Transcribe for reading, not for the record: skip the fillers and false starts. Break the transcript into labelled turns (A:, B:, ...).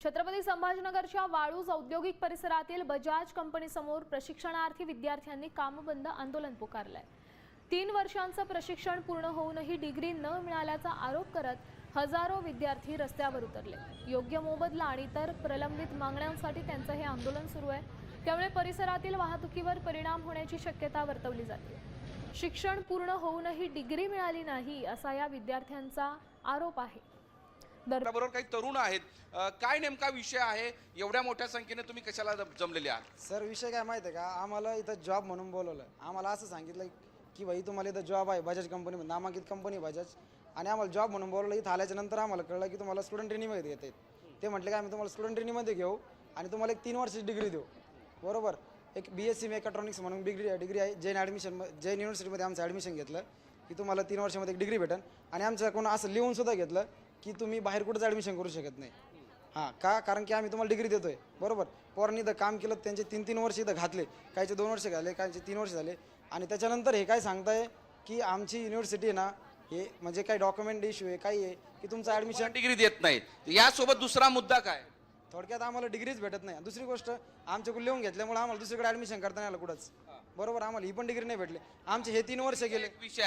A: छत्रपती संभाजीनगरच्या वाळूज औद्योगिक परिसरातील बजाज कंपनीसमोर प्रशिक्षणार्थी विद्यार्थ्यांनी कामबंद आंदोलन पुकारलंय। 3 वर्षांचं प्रशिक्षण पूर्ण होऊनही डिग्री न मिळाल्याचा आरोप करत हजारो विद्यार्थी रस्त्यावर उतरले। योग्य मोबदला आणि इतर प्रलंबित मागण्यांसाठी त्यांचं हे आंदोलन सुरू आहे। त्यामुळे परिसरातील वाहतुकीवर परिणाम होण्याची शक्यता वर्तवली जाते। शिक्षण पूर्ण होऊनही डिग्री मिळाली नाही असा या विद्यार्थ्यांचा आरोप आहे।
B: बरोबर काही तरुण आहेत, काय नेमका विषय आहे? एवढ्या मोठ्या संख्येने तुम्ही कशाला जमलेले आहात?
C: सर, विषय काय माहिती आहे का, आम्हाला इथं जॉब म्हणून बोलवलं। आम्हाला असं सांगितलं की भाई तुम्हाला इथं जॉब आहे, बजाज कंपनी नामांकित कंपनी बजाज, आणि आम्हाला जॉब म्हणून बोलवलं। इथं आल्याच्या नंतर आम्हाला कळलं की तुम्हाला स्टुडंट ट्रेनिंगमध्ये घेत आहेत। ते म्हटले की आम्ही तुम्हाला स्टुडंट ट्रेनिंगमध्ये घेऊ आणि तुम्हाला एक 3 वर्षाची डिग्री देऊ, बरोबर। एक BSc मेकॅट्रॉनिक्स म्हणून डिग्री आहे। जैन युनिव्हर्सिटीमध्ये आमचं ॲडमिशन घेतलं की तुम्हाला 3 वर्षामध्ये एक डिग्री भेटेल, आणि आमच्याकडून असं लिहून सुद्धा घेतलं की तुम्ही बाहेर कुठंच ॲडमिशन करू शकत नाही। हां, का? कारण की आम्ही तुम्हाला डिग्री देतोय, बरोबर। पोरांनी इथं काम केलं, त्यांचे 3-3 वर्ष इथं घातले, काहीचे 2 वर्ष झाले, काहीचे 3 वर्ष झाले, आणि त्याच्यानंतर हे काय सांगताय की आमची युनिव्हर्सिटी आहे ना, हे म्हणजे काही डॉक्युमेंट इश्यू आहे, काही आहे की तुमचं ॲडमिशन
B: डिग्री देत नाहीत। यासोबत दुसरा मुद्दा काय?
C: थोडक्यात आम्हाला डिग्रीच भेटत नाही। दुसरी गोष्ट, आमच्याकडून लिहून घेतल्यामुळे आम्हाला दुसरीकडे ॲडमिशन करता नाही आलं कुठंच, बरोबर। आम्हाला ही पण डिग्री नाही भेटली। आमचे हे 3 वर्ष गेले।
B: विषय